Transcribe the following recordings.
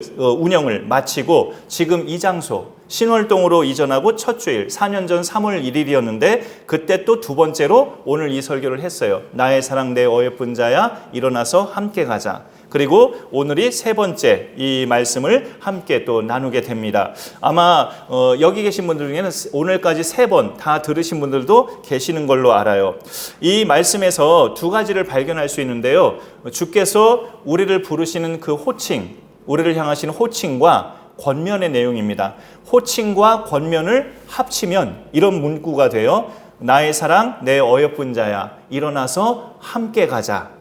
운영을 마치고 지금 이 장소 신월동으로 이전하고 첫 주일 4년 전 3월 1일이었는데 그때 또 두 번째로 오늘 이 설교를 했어요. 나의 사랑 내 어여쁜 자야 일어나서 함께 가자. 그리고 오늘이 세 번째 이 말씀을 함께 또 나누게 됩니다. 아마 여기 계신 분들 중에는 오늘까지 세 번 다 들으신 분들도 계시는 걸로 알아요. 이 말씀에서 두 가지를 발견할 수 있는데요. 주께서 우리를 부르시는 그 호칭, 우리를 향하시는 호칭과 권면의 내용입니다. 호칭과 권면을 합치면 이런 문구가 돼요. 나의 사랑 내 어여쁜 자야 일어나서 함께 가자.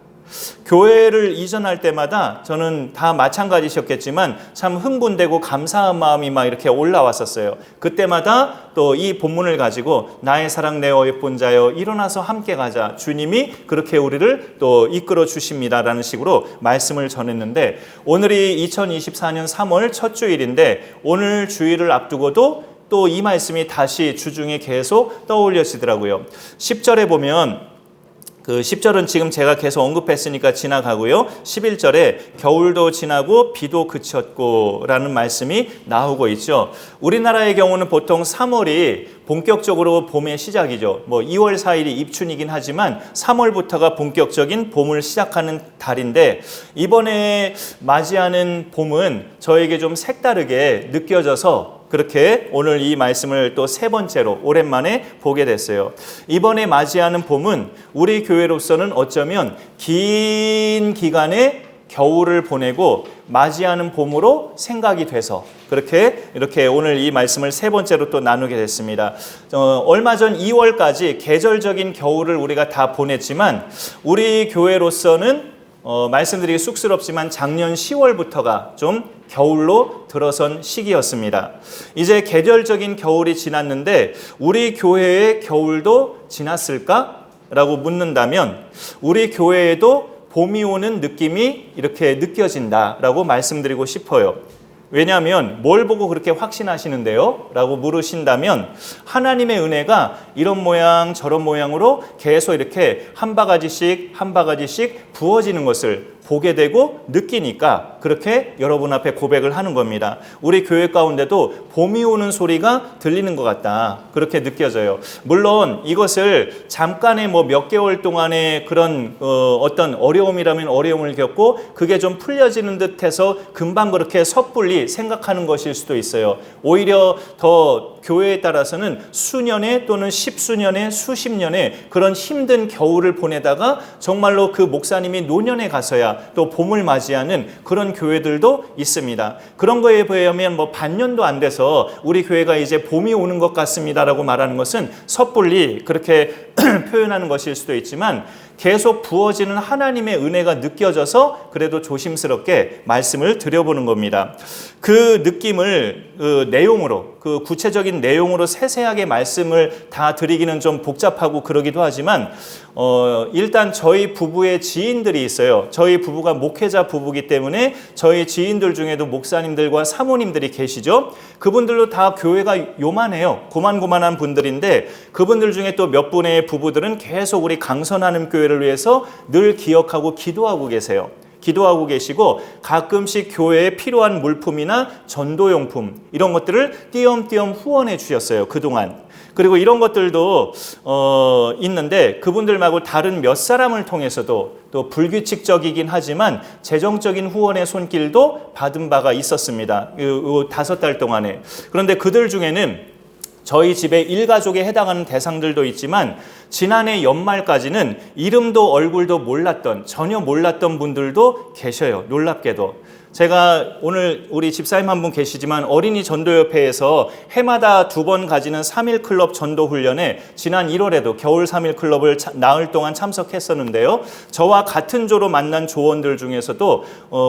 교회를 이전할 때마다 저는 다 마찬가지셨겠지만 참 흥분되고 감사한 마음이 막 이렇게 올라왔었어요. 그때마다 또 이 본문을 가지고 나의 사랑 내 어여쁜 자여 일어나서 함께 가자. 주님이 그렇게 우리를 또 이끌어 주십니다라는 식으로 말씀을 전했는데 오늘이 2024년 3월 첫 주일인데 오늘 주일을 앞두고도 또 이 말씀이 다시 주중에 계속 떠올려지더라고요. 10절에 보면 그 10절은 지금 제가 계속 언급했으니까 지나가고요. 11절에 겨울도 지나고 비도 그쳤고 라는 말씀이 나오고 있죠. 우리나라의 경우는 보통 3월이 본격적으로 봄의 시작이죠. 2월 4일이 입춘이긴 하지만 3월부터가 본격적인 봄을 시작하는 달인데 이번에 맞이하는 봄은 저에게 좀 색다르게 느껴져서 그렇게 오늘 이 말씀을 또 세 번째로 오랜만에 보게 됐어요. 이번에 맞이하는 봄은 우리 교회로서는 어쩌면 긴 기간의 겨울을 보내고 맞이하는 봄으로 생각이 돼서 이렇게 오늘 이 말씀을 세 번째로 또 나누게 됐습니다. 얼마 전 2월까지 계절적인 겨울을 우리가 다 보냈지만 우리 교회로서는 말씀드리기 쑥스럽지만 작년 10월부터가 좀 겨울로 들어선 시기였습니다. 이제 계절적인 겨울이 지났는데 우리 교회의 겨울도 지났을까? 라고 묻는다면 우리 교회에도 봄이 오는 느낌이 이렇게 느껴진다라고 말씀드리고 싶어요. 왜냐하면 뭘 보고 그렇게 확신하시는데요? 라고 물으신다면 하나님의 은혜가 이런 모양 저런 모양으로 계속 이렇게 한 바가지씩 부어지는 것을 보게 되고 느끼니까 그렇게 여러분 앞에 고백을 하는 겁니다. 우리 교회 가운데도 봄이 오는 소리가 들리는 것 같다. 그렇게 느껴져요. 물론 이것을 잠깐의 몇 개월 동안의 그런 어떤 어려움이라면 어려움을 겪고 그게 좀 풀려지는 듯해서 금방 그렇게 섣불리 생각하는 것일 수도 있어요. 오히려 더 교회에 따라서는 수년에 또는 십수년에 수십 년의 그런 힘든 겨울을 보내다가 정말로 그 목사님이 노년에 가서야 또 봄을 맞이하는 그런 교회들도 있습니다. 그런 거에 비하면 반년도 안 돼서 우리 교회가 이제 봄이 오는 것 같습니다라고 말하는 것은 섣불리 그렇게 표현하는 것일 수도 있지만 계속 부어지는 하나님의 은혜가 느껴져서 그래도 조심스럽게 말씀을 드려보는 겁니다. 그 느낌을 내용으로 그 구체적인 내용으로 세세하게 말씀을 다 드리기는 좀 복잡하고 그러기도 하지만 일단 저희 부부의 지인들이 있어요. 저희 부부가 목회자 부부이기 때문에 저희 지인들 중에도 목사님들과 사모님들이 계시죠. 그분들도 다 교회가 요만해요. 고만고만한 분들인데 그분들 중에 또 몇 분의 부부들은 계속 우리 강선하는 교회를 위해서 늘 기억하고 기도하고 계세요. 기도하고 계시고 가끔씩 교회에 필요한 물품이나 전도용품 이런 것들을 띄엄띄엄 후원해 주셨어요. 그동안. 그리고 이런 것들도 있는데 그분들 말고 다른 몇 사람을 통해서도 또 불규칙적이긴 하지만 재정적인 후원의 손길도 받은 바가 있었습니다. 5달 동안에. 그런데 그들 중에는 저희 집의 일가족에 해당하는 대상들도 있지만 지난해 연말까지는 이름도 얼굴도 전혀 몰랐던 분들도 계셔요. 놀랍게도. 제가 오늘 우리 집사님 한 분 계시지만 어린이 전도협회에서 해마다 2번 가지는 3일 클럽 전도 훈련에 지난 1월에도 겨울 3일 클럽을 나흘 동안 참석했었는데요. 저와 같은 조로 만난 조원들 중에서도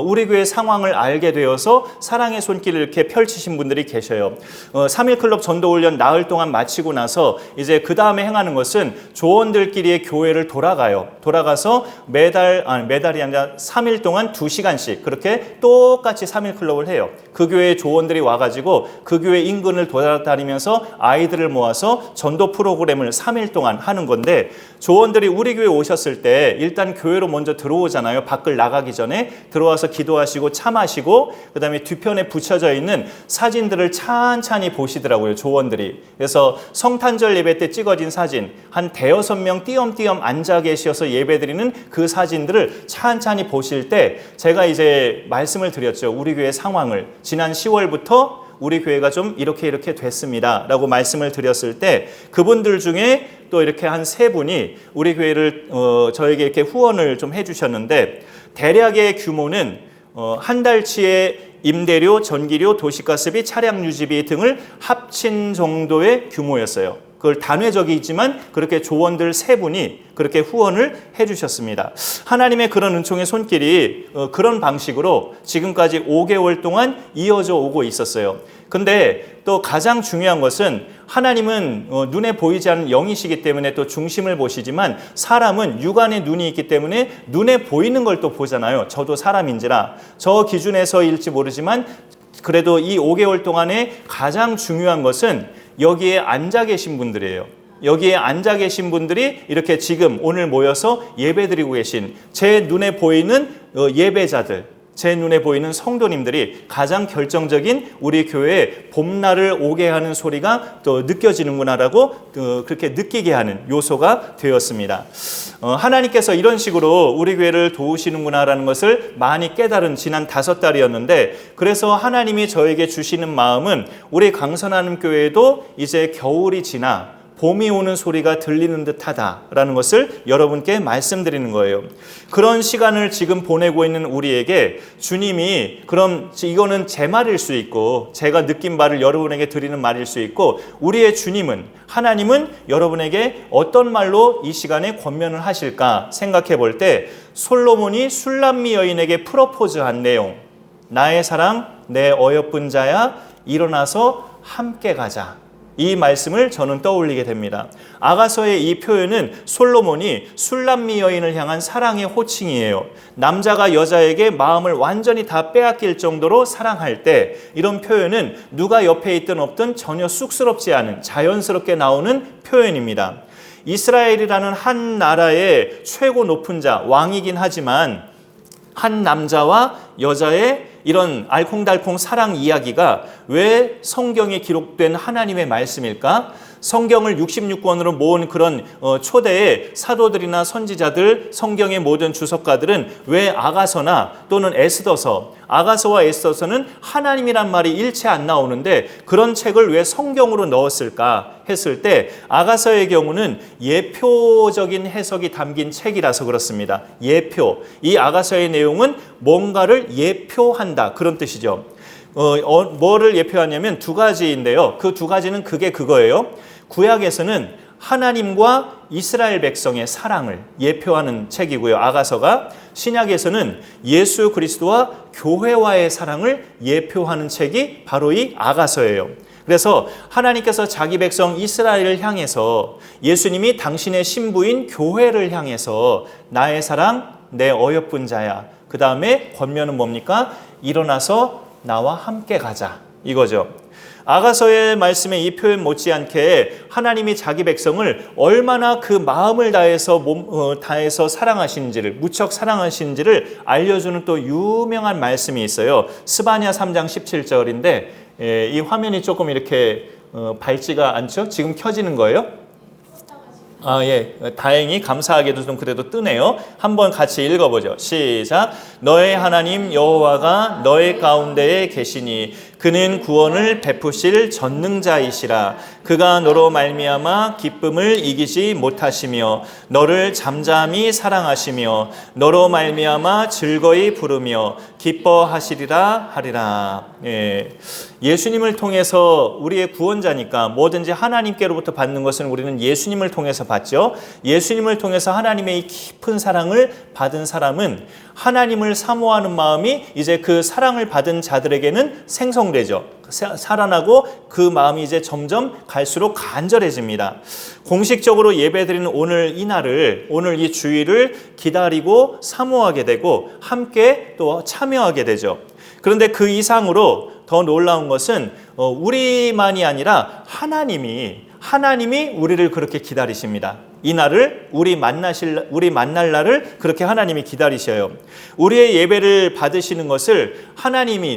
우리 교회 상황을 알게 되어서 사랑의 손길을 이렇게 펼치신 분들이 계셔요. 3일 클럽 전도 훈련 나흘 동안 마치고 나서 이제 그 다음에 행하는 것은 조원들끼리의 교회를 돌아가서 매달이 아니라 3일 동안 2시간씩 그렇게 또 똑같이 3일 클럽을 해요. 그 교회 조원들이 와가지고 그 교회 인근을 돌아다니면서 아이들을 모아서 전도 프로그램을 3일 동안 하는 건데, 조원들이 우리 교회 오셨을 때 일단 교회로 먼저 들어오잖아요. 밖을 나가기 전에 들어와서 기도하시고 차 마시고, 그 다음에 뒤편에 붙여져 있는 사진들을 찬찬히 보시더라고요, 조원들이. 그래서 성탄절 예배 때 찍어진 사진, 한 대여섯 명 띄엄띄엄 앉아 계셔서 예배드리는 그 사진들을 찬찬히 보실 때 제가 이제 말씀을 드렸죠. 우리 교회 상황을. 지난 10월부터 우리 교회가 좀 이렇게 됐습니다 라고 말씀을 드렸을 때, 그분들 중에 또 이렇게 한 세 분이 우리 교회를 저에게 이렇게 후원을 좀 해주셨는데, 대략의 규모는 한 달치의 임대료, 전기료, 도시가스비, 차량 유지비 등을 합친 정도의 규모였어요. 그걸 단회적이지만 그렇게 조원들 세 분이 그렇게 후원을 해주셨습니다. 하나님의 그런 은총의 손길이 그런 방식으로 지금까지 5개월 동안 이어져 오고 있었어요. 근데 또 가장 중요한 것은, 하나님은 눈에 보이지 않는 영이시기 때문에 또 중심을 보시지만, 사람은 육안의 눈이 있기 때문에 눈에 보이는 걸 또 보잖아요. 저도 사람인지라 저 기준에서일지 모르지만 그래도 이 5개월 동안에 가장 중요한 것은 여기에 앉아 계신 분들이에요. 여기에 앉아 계신 분들이 이렇게 지금 오늘 모여서 예배드리고 계신 제 눈에 보이는 예배자들, 제 눈에 보이는 성도님들이 가장 결정적인 우리 교회에 봄날을 오게 하는 소리가 또 느껴지는구나라고 그렇게 느끼게 하는 요소가 되었습니다. 하나님께서 이런 식으로 우리 교회를 도우시는구나라는 것을 많이 깨달은 지난 5달이었는데, 그래서 하나님이 저에게 주시는 마음은 우리 강선하는 교회도 이제 겨울이 지나 봄이 오는 소리가 들리는 듯하다라는 것을 여러분께 말씀드리는 거예요. 그런 시간을 지금 보내고 있는 우리에게 주님이, 그럼 이거는 제 말일 수 있고 제가 느낀 바를 여러분에게 드리는 말일 수 있고, 우리의 주님은, 하나님은 여러분에게 어떤 말로 이 시간에 권면을 하실까 생각해 볼 때, 솔로몬이 술람미 여인에게 프로포즈한 내용, 나의 사랑 내 어여쁜 자야 일어나서 함께 가자, 이 말씀을 저는 떠올리게 됩니다. 아가서의 이 표현은 솔로몬이 술람미 여인을 향한 사랑의 호칭이에요. 남자가 여자에게 마음을 완전히 다 빼앗길 정도로 사랑할 때, 이런 표현은 누가 옆에 있든 없든 전혀 쑥스럽지 않은 자연스럽게 나오는 표현입니다. 이스라엘이라는 한 나라의 최고 높은 자, 왕이긴 하지만 한 남자와 여자의 이런 알콩달콩 사랑 이야기가 왜 성경에 기록된 하나님의 말씀일까? 성경을 66권으로 모은 그런 초대의 사도들이나 선지자들, 성경의 모든 주석가들은 왜 아가서나 또는 에스더서, 아가서와 에스더서는 하나님이란 말이 일체 안 나오는데 그런 책을 왜 성경으로 넣었을까 했을 때, 아가서의 경우는 예표적인 해석이 담긴 책이라서 그렇습니다. 예표. 이 아가서의 내용은 뭔가를 예표한다, 그런 뜻이죠. 뭐를 예표하냐면 두 가지인데요. 그 두 가지는 그거예요. 구약에서는 하나님과 이스라엘 백성의 사랑을 예표하는 책이고요, 아가서가. 신약에서는 예수 그리스도와 교회와의 사랑을 예표하는 책이 바로 이 아가서예요. 그래서 하나님께서 자기 백성 이스라엘을 향해서, 예수님이 당신의 신부인 교회를 향해서 나의 사랑 내 어여쁜 자야, 그 다음에 권면은 뭡니까? 일어나서 나와 함께 가자, 이거죠. 아가서의 말씀에 이 표현 못지않게 하나님이 자기 백성을 얼마나 그 마음을 다해서 사랑하시는지를, 무척 사랑하시는지를 알려주는 또 유명한 말씀이 있어요. 스바냐 3장 17절인데 이 화면이 조금 이렇게 밝지가 않죠? 지금 켜지는 거예요? 예. 다행히 감사하게도 좀 그래도 뜨네요. 한번 같이 읽어보죠. 시작. 너의 하나님 여호와가 너의 가운데에 계시니 그는 구원을 베푸실 전능자이시라. 그가 너로 말미암아 기쁨을 이기지 못하시며 너를 잠잠히 사랑하시며 너로 말미암아 즐거이 부르며 기뻐하시리라 하리라. 예수님을 통해서 우리의 구원자니까 뭐든지 하나님께로부터 받는 것은 우리는 예수님을 통해서 받죠. 예수님을 통해서 하나님의 이 깊은 사랑을 받은 사람은 하나님을 사모하는 마음이 이제 그 사랑을 받은 자들에게는 생성되죠. 살아나고 그 마음이 이제 점점 갈수록 간절해집니다. 공식적으로 예배드리는 오늘 이 날을, 오늘 이 주일을 기다리고 사모하게 되고 함께 또 참여하게 되죠. 그런데 그 이상으로 더 놀라운 것은 우리만이 아니라 하나님이 우리를 그렇게 기다리십니다. 이 날을 우리 만날 날을 그렇게 하나님이 기다리셔요. 우리의 예배를 받으시는 것을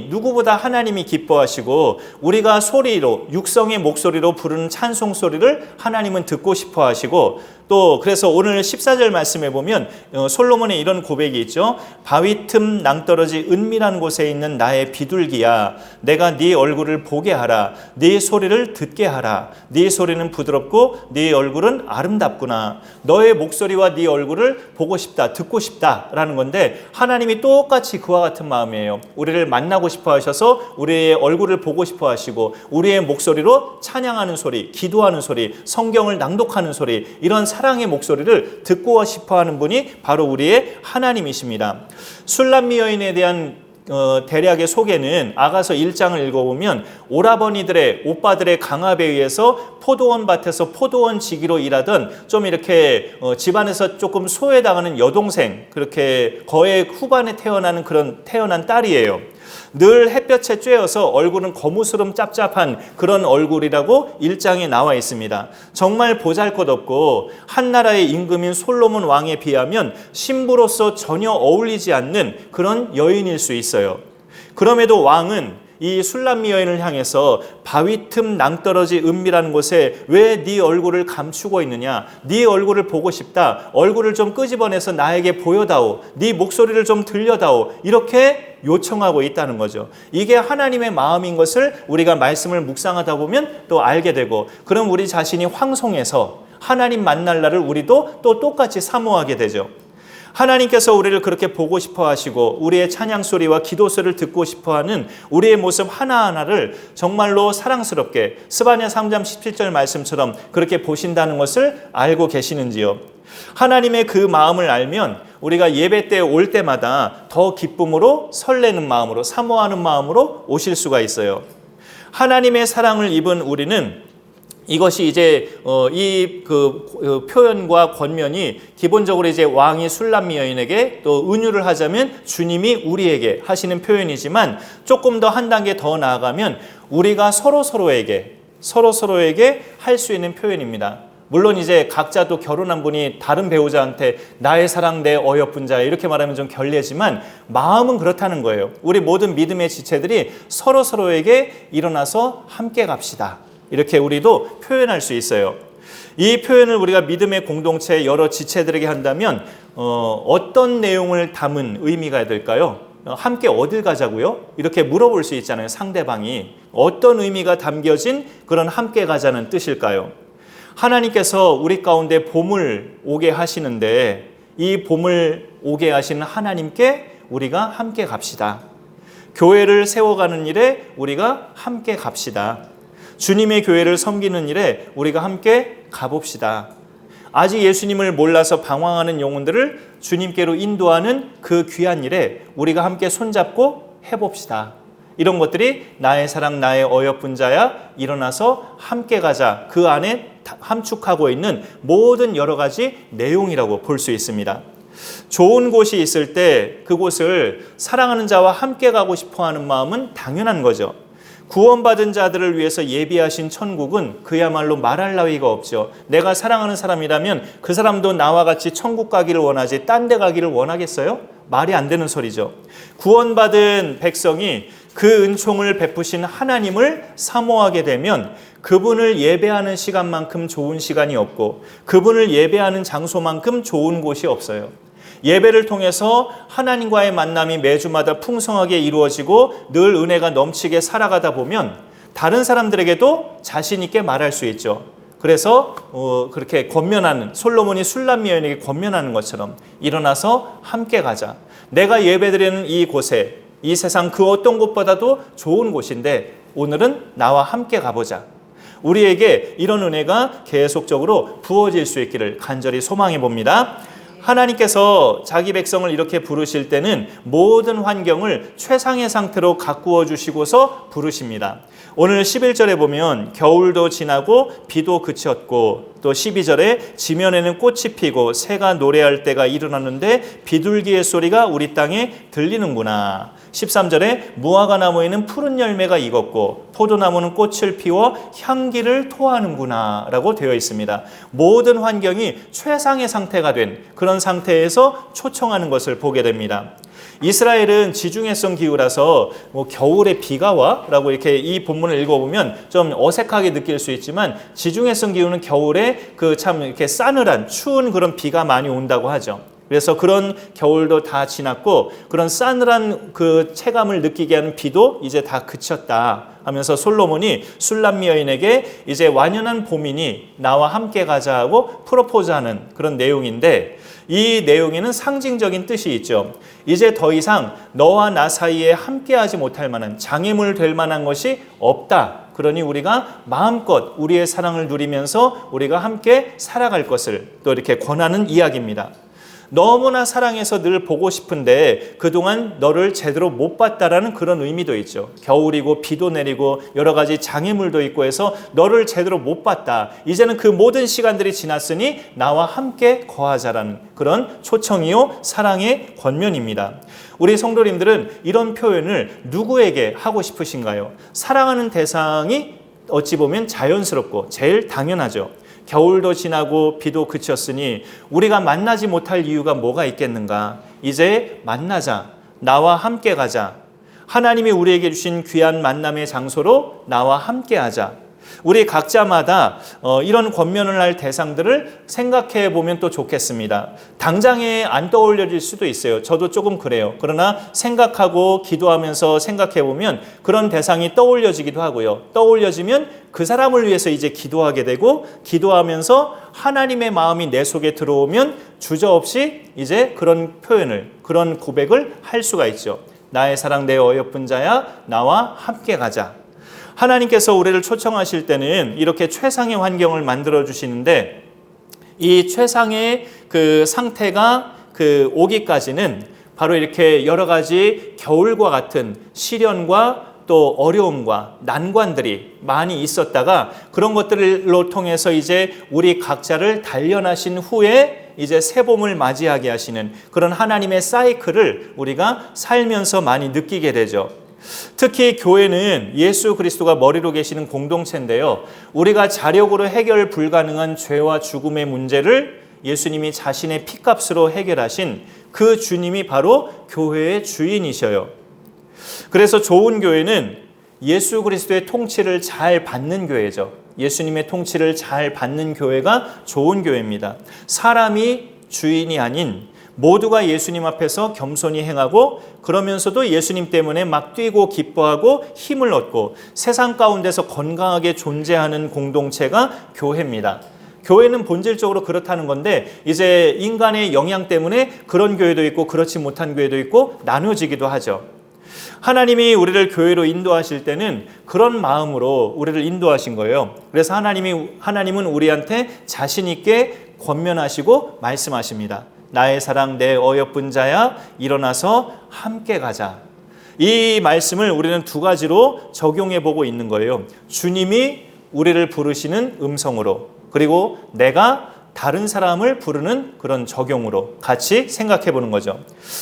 누구보다 하나님이 기뻐하시고, 우리가 소리로, 육성의 목소리로 부르는 찬송 소리를 하나님은 듣고 싶어 하시고, 또 그래서 오늘 14절 말씀에 보면 솔로몬의 이런 고백이 있죠. 바위 틈 낭떠러지 은밀한 곳에 있는 나의 비둘기야, 내가 네 얼굴을 보게 하라. 네 소리를 듣게 하라. 네 소리는 부드럽고 네 얼굴은 아름답구나. 너의 목소리와 네 얼굴을 보고 싶다, 듣고 싶다라는 건데, 하나님이 똑같이 그와 같은 마음이에요. 우리를 만나고 싶어 하셔서 우리의 얼굴을 보고 싶어 하시고, 우리의 목소리로 찬양하는 소리, 기도하는 소리, 성경을 낭독하는 소리, 이런 사랑의 목소리를 듣고 싶어 하는 분이 바로 우리의 하나님이십니다. 술람미 여인에 대한 대략의 소개는 아가서 1장을 읽어보면, 오빠들의 강압에 의해서 포도원 밭에서 포도원 지기로 일하던 좀 이렇게 집안에서 조금 소외당하는 여동생, 그렇게 거의 후반에 태어난 딸이에요. 늘 햇볕에 쬐어서 얼굴은 거무스름 짭짭한 그런 얼굴이라고 1장에 나와 있습니다. 정말 보잘것없고 한나라의 임금인 솔로몬 왕에 비하면 신부로서 전혀 어울리지 않는 그런 여인일 수 있어요. 그럼에도 왕은 이 술람미 여인을 향해서 바위 틈 낭떠러지 은밀한 곳에 왜 네 얼굴을 감추고 있느냐, 네 얼굴을 보고 싶다, 얼굴을 좀 끄집어내서 나에게 보여다오, 네 목소리를 좀 들려다오, 이렇게 요청하고 있다는 거죠. 이게 하나님의 마음인 것을 우리가 말씀을 묵상하다 보면 또 알게 되고, 그럼 우리 자신이 황송해서 하나님 만날 날을 우리도 또 똑같이 사모하게 되죠. 하나님께서 우리를 그렇게 보고 싶어 하시고, 우리의 찬양 소리와 기도 소리를 듣고 싶어 하는 우리의 모습 하나하나를 정말로 사랑스럽게 스바냐 3장 17절 말씀처럼 그렇게 보신다는 것을 알고 계시는지요? 하나님의 그 마음을 알면 우리가 예배 때 올 때마다 더 기쁨으로, 설레는 마음으로, 사모하는 마음으로 오실 수가 있어요. 하나님의 사랑을 입은 우리는 이것이 이제 표현과 권면이 기본적으로 이제 왕이 술람미 여인에게 또 은유를 하자면 주님이 우리에게 하시는 표현이지만, 조금 더 한 단계 더 나아가면 우리가 서로서로에게 할 수 있는 표현입니다. 물론 이제 각자 또 결혼한 분이 다른 배우자한테 나의 사랑 내 어여쁜 자야 이렇게 말하면 좀 결례지만, 마음은 그렇다는 거예요. 우리 모든 믿음의 지체들이 서로서로에게 일어나서 함께 갑시다, 이렇게 우리도 표현할 수 있어요. 이 표현을 우리가 믿음의 공동체 여러 지체들에게 한다면 어떤 내용을 담은 의미가 될까요? 함께 어딜 가자고요? 이렇게 물어볼 수 있잖아요. 상대방이 어떤 의미가 담겨진 그런 함께 가자는 뜻일까요? 하나님께서 우리 가운데 봄을 오게 하시는데, 이 봄을 오게 하시는 하나님께 우리가 함께 갑시다. 교회를 세워가는 일에 우리가 함께 갑시다. 주님의 교회를 섬기는 일에 우리가 함께 가봅시다. 아직 예수님을 몰라서 방황하는 영혼들을 주님께로 인도하는 그 귀한 일에 우리가 함께 손잡고 해봅시다. 이런 것들이 나의 사랑 나의 어여쁜 자야, 일어나서 함께 가자, 그 안에 함축하고 있는 모든 여러 가지 내용이라고 볼 수 있습니다. 좋은 곳이 있을 때 그곳을 사랑하는 자와 함께 가고 싶어하는 마음은 당연한 거죠. 구원받은 자들을 위해서 예비하신 천국은 그야말로 말할 나위가 없죠. 내가 사랑하는 사람이라면 그 사람도 나와 같이 천국 가기를 원하지 딴 데 가기를 원하겠어요? 말이 안 되는 소리죠. 구원받은 백성이 그 은총을 베푸신 하나님을 사모하게 되면 그분을 예배하는 시간만큼 좋은 시간이 없고, 그분을 예배하는 장소만큼 좋은 곳이 없어요. 예배를 통해서 하나님과의 만남이 매주마다 풍성하게 이루어지고 늘 은혜가 넘치게 살아가다 보면 다른 사람들에게도 자신 있게 말할 수 있죠. 그래서 그렇게 권면하는, 솔로몬이 술람미 여인에게 권면하는 것처럼 일어나서 함께 가자. 내가 예배드리는 이 곳에, 이 세상 그 어떤 곳보다도 좋은 곳인데 오늘은 나와 함께 가보자. 우리에게 이런 은혜가 계속적으로 부어질 수 있기를 간절히 소망해 봅니다. 하나님께서 자기 백성을 이렇게 부르실 때는 모든 환경을 최상의 상태로 가꾸어 주시고서 부르십니다. 오늘 11절에 보면 겨울도 지나고 비도 그쳤고, 또 12절에 지면에는 꽃이 피고 새가 노래할 때가 일어났는데 비둘기의 소리가 우리 땅에 들리는구나. 13절에 무화과 나무에는 푸른 열매가 익었고 포도나무는 꽃을 피워 향기를 토하는구나 라고 되어 있습니다. 모든 환경이 최상의 상태가 된 그런 상태에서 초청하는 것을 보게 됩니다. 이스라엘은 지중해성 기후라서 겨울에 비가 와? 라고 이렇게 이 본문을 읽어보면 좀 어색하게 느낄 수 있지만 지중해성 기후는 겨울에 참 이렇게 싸늘한 추운 그런 비가 많이 온다고 하죠. 그래서 그런 겨울도 다 지났고 그런 싸늘한 그 체감을 느끼게 하는 비도 이제 다 그쳤다 하면서 솔로몬이 술람미 여인에게 이제 완연한 봄이니 나와 함께 가자 하고 프로포즈하는 그런 내용인데, 이 내용에는 상징적인 뜻이 있죠. 이제 더 이상 너와 나 사이에 함께하지 못할 만한, 장애물 될 만한 것이 없다. 그러니 우리가 마음껏 우리의 사랑을 누리면서 우리가 함께 살아갈 것을 또 이렇게 권하는 이야기입니다. 너무나 사랑해서 늘 보고 싶은데 그동안 너를 제대로 못 봤다라는 그런 의미도 있죠. 겨울이고 비도 내리고 여러 가지 장애물도 있고 해서 너를 제대로 못 봤다. 이제는 그 모든 시간들이 지났으니 나와 함께 거하자라는 그런 초청이요 사랑의 권면입니다. 우리 성도님들은 이런 표현을 누구에게 하고 싶으신가요? 사랑하는 대상이 어찌 보면 자연스럽고 제일 당연하죠. 겨울도 지나고 비도 그쳤으니 우리가 만나지 못할 이유가 뭐가 있겠는가? 이제 만나자. 나와 함께 가자. 하나님이 우리에게 주신 귀한 만남의 장소로 나와 함께 하자. 우리 각자마다 이런 권면을 할 대상들을 생각해 보면 또 좋겠습니다. 당장에 안 떠올려질 수도 있어요. 저도 조금 그래요. 그러나 생각하고 기도하면서 생각해 보면 그런 대상이 떠올려지기도 하고요. 떠올려지면 그 사람을 위해서 이제 기도하게 되고, 기도하면서 하나님의 마음이 내 속에 들어오면 주저없이 이제 그런 표현을, 그런 고백을 할 수가 있죠. 나의 사랑 내 어여쁜 자야, 나와 함께 가자. 하나님께서 우리를 초청하실 때는 이렇게 최상의 환경을 만들어 주시는데, 이 최상의 그 상태가 오기까지는 바로 이렇게 여러 가지 겨울과 같은 시련과 또 어려움과 난관들이 많이 있었다가 그런 것들로 통해서 이제 우리 각자를 단련하신 후에 이제 새 봄을 맞이하게 하시는 그런 하나님의 사이클을 우리가 살면서 많이 느끼게 되죠. 특히 교회는 예수 그리스도가 머리로 계시는 공동체인데요. 우리가 자력으로 해결 불가능한 죄와 죽음의 문제를 예수님이 자신의 피값으로 해결하신 그 주님이 바로 교회의 주인이셔요. 그래서 좋은 교회는 예수 그리스도의 통치를 잘 받는 교회죠. 예수님의 통치를 잘 받는 교회가 좋은 교회입니다. 사람이 주인이 아닌 모두가 예수님 앞에서 겸손히 행하고 그러면서도 예수님 때문에 막 뛰고 기뻐하고 힘을 얻고 세상 가운데서 건강하게 존재하는 공동체가 교회입니다. 교회는 본질적으로 그렇다는 건데 이제 인간의 영향 때문에 그런 교회도 있고 그렇지 못한 교회도 있고 나눠지기도 하죠. 하나님이 우리를 교회로 인도하실 때는 그런 마음으로 우리를 인도하신 거예요. 그래서 하나님은 우리한테 자신 있게 권면하시고 말씀하십니다. 나의 사랑 내 어여쁜 자야, 일어나서 함께 가자. 이 말씀을 우리는 두 가지로 적용해 보고 있는 거예요. 주님이 우리를 부르시는 음성으로, 그리고 내가 다른 사람을 부르는 그런 적용으로 같이 생각해 보는 거죠.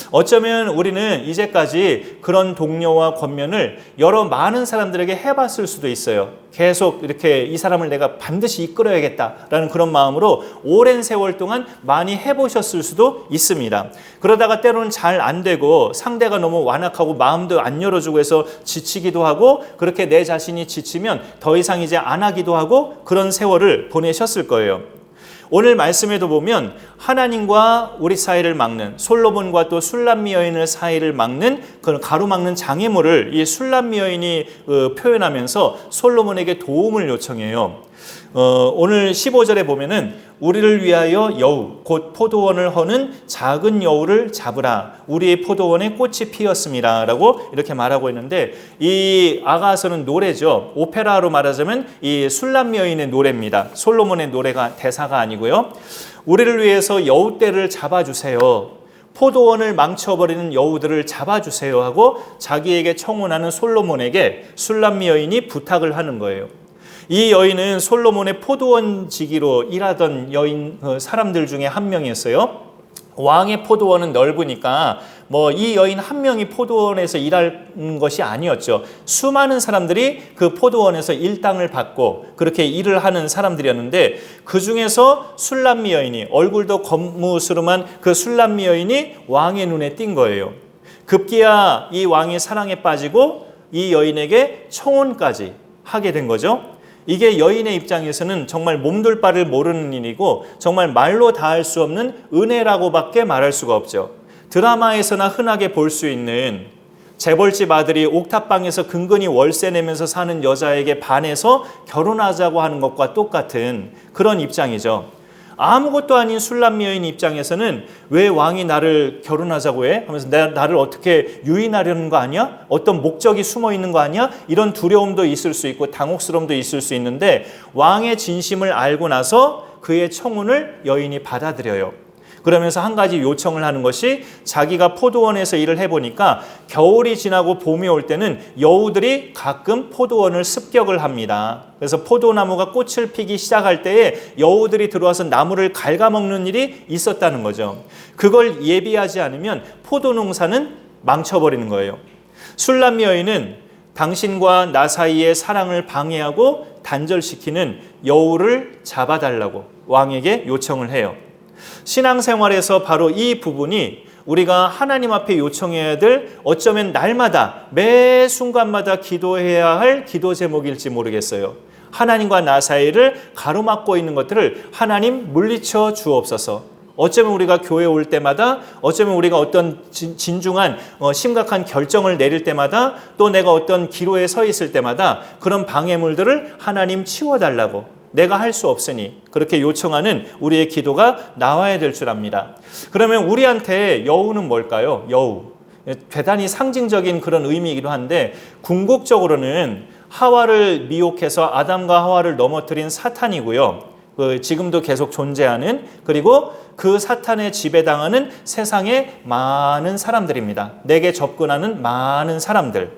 어쩌면 우리는 이제까지 그런 독려와 권면을 여러 많은 사람들에게 해봤을 수도 있어요. 계속 이렇게 이 사람을 내가 반드시 이끌어야겠다라는 그런 마음으로 오랜 세월 동안 많이 해보셨을 수도 있습니다. 그러다가 때로는 잘 안 되고 상대가 너무 완악하고 마음도 안 열어주고 해서 지치기도 하고, 그렇게 내 자신이 지치면 더 이상 이제 안 하기도 하고 그런 세월을 보내셨을 거예요. 오늘 말씀에도 보면 하나님과 우리 사이를 막는, 솔로몬과 또 술람미 여인의 사이를 막는 그런 가로막는 장애물을 이 술람미 여인이 표현하면서 솔로몬에게 도움을 요청해요. 오늘 15절에 보면은 우리를 위하여 여우 곧 포도원을 허는 작은 여우를 잡으라, 우리의 포도원에 꽃이 피었습니다 라고 이렇게 말하고 있는데, 이 아가서는 노래죠. 오페라로 말하자면 이 술람미 여인의 노래입니다. 솔로몬의 노래가 대사가 아니고요. 우리를 위해서 여우떼를 잡아주세요, 포도원을 망쳐버리는 여우들을 잡아주세요 하고 자기에게 청혼하는 솔로몬에게 술람미 여인이 부탁을 하는 거예요. 이 여인은 솔로몬의 포도원 지기로 일하던 사람들 중에 한 명이었어요. 왕의 포도원은 넓으니까 이 여인 한 명이 포도원에서 일하는 것이 아니었죠. 수많은 사람들이 그 포도원에서 일당을 받고 그렇게 일을 하는 사람들이었는데 그 중에서 술람미 여인이 얼굴도 겉무스름한 그 술람미 여인이 왕의 눈에 띈 거예요. 급기야 이 왕의 사랑에 빠지고 이 여인에게 청혼까지 하게 된 거죠. 이게 여인의 입장에서는 정말 몸둘 바를 모르는 일이고 정말 말로 다할 수 없는 은혜라고밖에 말할 수가 없죠. 드라마에서나 흔하게 볼 수 있는 재벌집 아들이 옥탑방에서 근근히 월세 내면서 사는 여자에게 반해서 결혼하자고 하는 것과 똑같은 그런 입장이죠. 아무것도 아닌 술람미 여인 입장에서는 왜 왕이 나를 결혼하자고 해? 하면서 나를 어떻게 유인하려는 거 아니야? 어떤 목적이 숨어 있는 거 아니야? 이런 두려움도 있을 수 있고 당혹스러움도 있을 수 있는데 왕의 진심을 알고 나서 그의 청혼을 여인이 받아들여요. 그러면서 한 가지 요청을 하는 것이 자기가 포도원에서 일을 해보니까 겨울이 지나고 봄이 올 때는 여우들이 가끔 포도원을 습격을 합니다. 그래서 포도나무가 꽃을 피기 시작할 때에 여우들이 들어와서 나무를 갉아먹는 일이 있었다는 거죠. 그걸 예비하지 않으면 포도 농사는 망쳐버리는 거예요. 술람미 여인은 당신과 나 사이의 사랑을 방해하고 단절시키는 여우를 잡아달라고 왕에게 요청을 해요. 신앙생활에서 바로 이 부분이 우리가 하나님 앞에 요청해야 될 어쩌면 날마다 매 순간마다 기도해야 할 기도 제목일지 모르겠어요. 하나님과 나 사이를 가로막고 있는 것들을 하나님 물리쳐 주옵소서. 어쩌면 우리가 교회 올 때마다 어쩌면 우리가 어떤 진중한 심각한 결정을 내릴 때마다 또 내가 어떤 기로에 서 있을 때마다 그런 방해물들을 하나님 치워달라고 내가 할 수 없으니 그렇게 요청하는 우리의 기도가 나와야 될 줄 압니다. 그러면 우리한테 여우는 뭘까요? 여우. 대단히 상징적인 그런 의미이기도 한데 궁극적으로는 하와를 미혹해서 아담과 하와를 넘어뜨린 사탄이고요. 지금도 계속 존재하는 그리고 그 사탄의 지배당하는 세상의 많은 사람들입니다. 내게 접근하는 많은 사람들.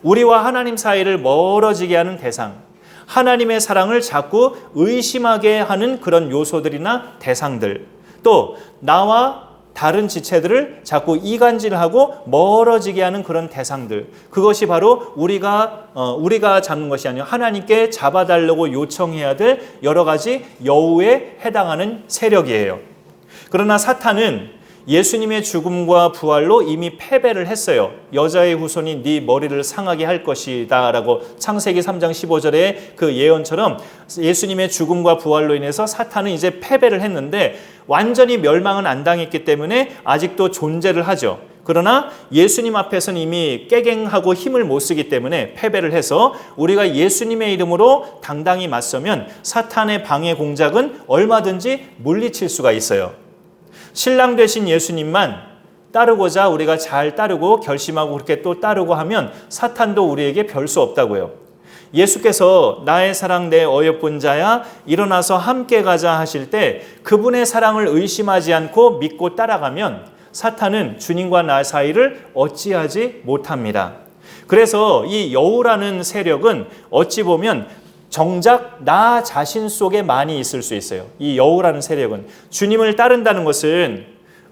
우리와 하나님 사이를 멀어지게 하는 대상. 하나님의 사랑을 자꾸 의심하게 하는 그런 요소들이나 대상들, 또 나와 다른 지체들을 자꾸 이간질하고 멀어지게 하는 그런 대상들, 그것이 바로 우리가 잡는 것이 아니라 하나님께 잡아달라고 요청해야 될 여러 가지 여우에 해당하는 세력이에요. 그러나 사탄은 예수님의 죽음과 부활로 이미 패배를 했어요. 여자의 후손이 네 머리를 상하게 할 것이다 라고 창세기 3장 15절의 그 예언처럼 예수님의 죽음과 부활로 인해서 사탄은 이제 패배를 했는데 완전히 멸망은 안 당했기 때문에 아직도 존재를 하죠. 그러나 예수님 앞에서는 이미 깨갱하고 힘을 못 쓰기 때문에 패배를 해서 우리가 예수님의 이름으로 당당히 맞서면 사탄의 방해 공작은 얼마든지 물리칠 수가 있어요. 신랑 되신 예수님만 따르고자 우리가 잘 따르고 결심하고 그렇게 또 따르고 하면 사탄도 우리에게 별 수 없다고요. 예수께서 나의 사랑 내 어여쁜 자야 일어나서 함께 가자 하실 때 그분의 사랑을 의심하지 않고 믿고 따라가면 사탄은 주님과 나 사이를 어찌하지 못합니다. 그래서 이 여우라는 세력은 어찌 보면 정작 나 자신 속에 많이 있을 수 있어요. 이 여우라는 세력은 주님을 따른다는 것은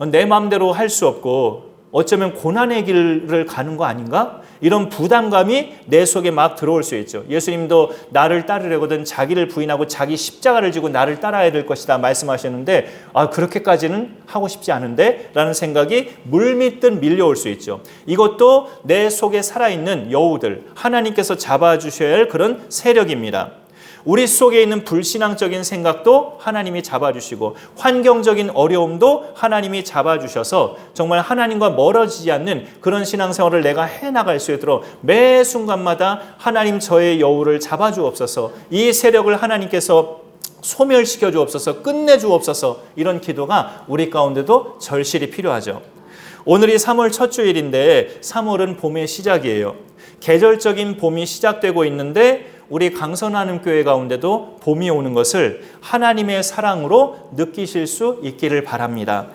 내 마음대로 할 수 없고 어쩌면 고난의 길을 가는 거 아닌가? 이런 부담감이 내 속에 막 들어올 수 있죠. 예수님도 나를 따르려거든 자기를 부인하고 자기 십자가를 지고 나를 따라야 될 것이다 말씀하셨는데 그렇게까지는 하고 싶지 않은데 라는 생각이 물밀듯 밀려올 수 있죠. 이것도 내 속에 살아있는 여우들, 하나님께서 잡아주셔야 할 그런 세력입니다. 우리 속에 있는 불신앙적인 생각도 하나님이 잡아주시고 환경적인 어려움도 하나님이 잡아주셔서 정말 하나님과 멀어지지 않는 그런 신앙생활을 내가 해나갈 수 있도록 매 순간마다 하나님 저의 여우를 잡아주옵소서, 이 세력을 하나님께서 소멸시켜 주옵소서, 끝내 주옵소서, 이런 기도가 우리 가운데도 절실히 필요하죠. 오늘이 3월 첫 주일인데 3월은 봄의 시작이에요. 계절적인 봄이 시작되고 있는데 우리 강선하는 교회 가운데도 봄이 오는 것을 하나님의 사랑으로 느끼실 수 있기를 바랍니다.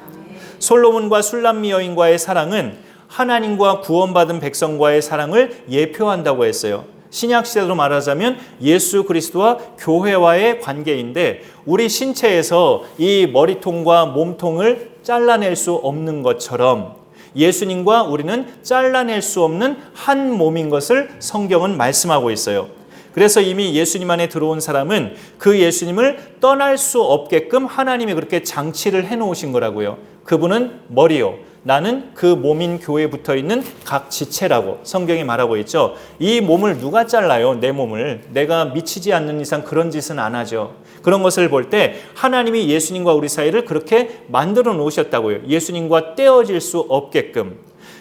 솔로몬과 술람미 여인과의 사랑은 하나님과 구원받은 백성과의 사랑을 예표한다고 했어요. 신약 시대로 말하자면 예수 그리스도와 교회와의 관계인데 우리 신체에서 이 머리통과 몸통을 잘라낼 수 없는 것처럼 예수님과 우리는 잘라낼 수 없는 한 몸인 것을 성경은 말씀하고 있어요. 그래서 이미 예수님 안에 들어온 사람은 그 예수님을 떠날 수 없게끔 하나님이 그렇게 장치를 해놓으신 거라고요. 그분은 머리요, 나는 그 몸인 교회에 붙어있는 각 지체라고 성경이 말하고 있죠. 이 몸을 누가 잘라요? 내 몸을. 내가 미치지 않는 이상 그런 짓은 안 하죠. 그런 것을 볼 때 하나님이 예수님과 우리 사이를 그렇게 만들어 놓으셨다고요. 예수님과 떼어질 수 없게끔.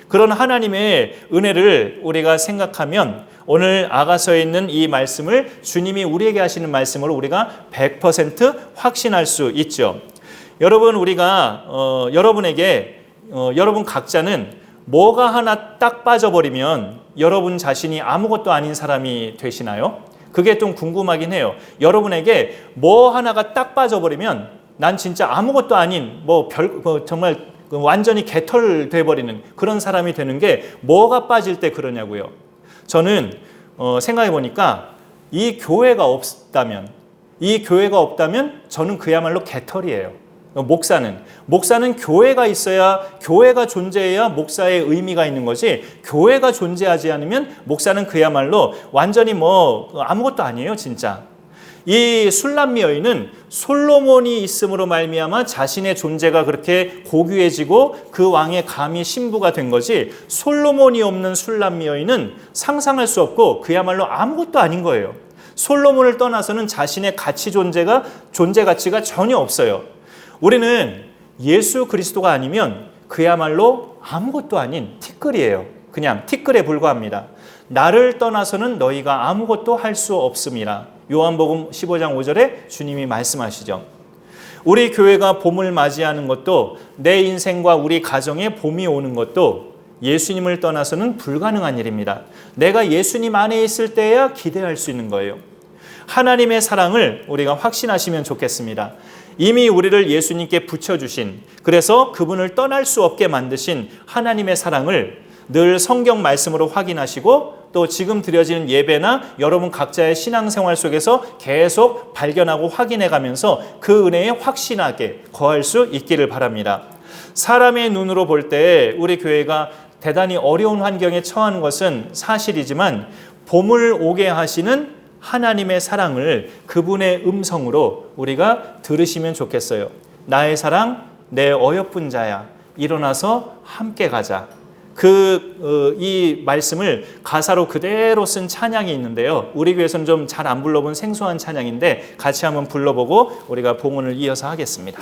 그런 하나님의 은혜를 우리가 생각하면 오늘 아가서에 있는 이 말씀을 주님이 우리에게 하시는 말씀으로 우리가 100% 확신할 수 있죠. 여러분, 우리가 여러분 각자는 뭐가 하나 딱 빠져버리면 여러분 자신이 아무것도 아닌 사람이 되시나요? 그게 좀 궁금하긴 해요. 여러분에게 뭐 하나가 딱 빠져버리면 난 진짜 아무것도 아닌 정말 완전히 개털 돼버리는 그런 사람이 되는 게 뭐가 빠질 때 그러냐고요. 저는 생각해 보니까 이 교회가 없다면 저는 그야말로 개털이에요. 목사는 교회가 있어야, 교회가 존재해야 목사의 의미가 있는 거지, 교회가 존재하지 않으면 목사는 그야말로 완전히 아무것도 아니에요, 진짜. 이 술람미 여인은 솔로몬이 있음으로 말미암아 자신의 존재가 그렇게 고귀해지고 그 왕의 감히 신부가 된 거지, 솔로몬이 없는 술람미 여인은 상상할 수 없고 그야말로 아무것도 아닌 거예요. 솔로몬을 떠나서는 자신의 존재 가치가 전혀 없어요. 우리는 예수 그리스도가 아니면 그야말로 아무것도 아닌 티끌이에요. 그냥 티끌에 불과합니다. 나를 떠나서는 너희가 아무것도 할 수 없음이라. 요한복음 15장 5절에 주님이 말씀하시죠. 우리 교회가 봄을 맞이하는 것도, 내 인생과 우리 가정에 봄이 오는 것도 예수님을 떠나서는 불가능한 일입니다. 내가 예수님 안에 있을 때야 기대할 수 있는 거예요. 하나님의 사랑을 우리가 확신하시면 좋겠습니다. 이미 우리를 예수님께 붙여주신, 그래서 그분을 떠날 수 없게 만드신 하나님의 사랑을 늘 성경 말씀으로 확인하시고, 또 지금 드려지는 예배나 여러분 각자의 신앙생활 속에서 계속 발견하고 확인해 가면서 그 은혜에 확신하게 거할 수 있기를 바랍니다. 사람의 눈으로 볼 때 우리 교회가 대단히 어려운 환경에 처하는 것은 사실이지만, 봄을 오게 하시는 하나님의 사랑을 그분의 음성으로 우리가 들으시면 좋겠어요. 나의 사랑, 내 어여쁜 자야, 일어나서 함께 가자. 이 말씀을 가사로 그대로 쓴 찬양이 있는데요. 우리 교회에서는 좀 잘 안 불러본 생소한 찬양인데 같이 한번 불러보고 우리가 봉헌을 이어서 하겠습니다.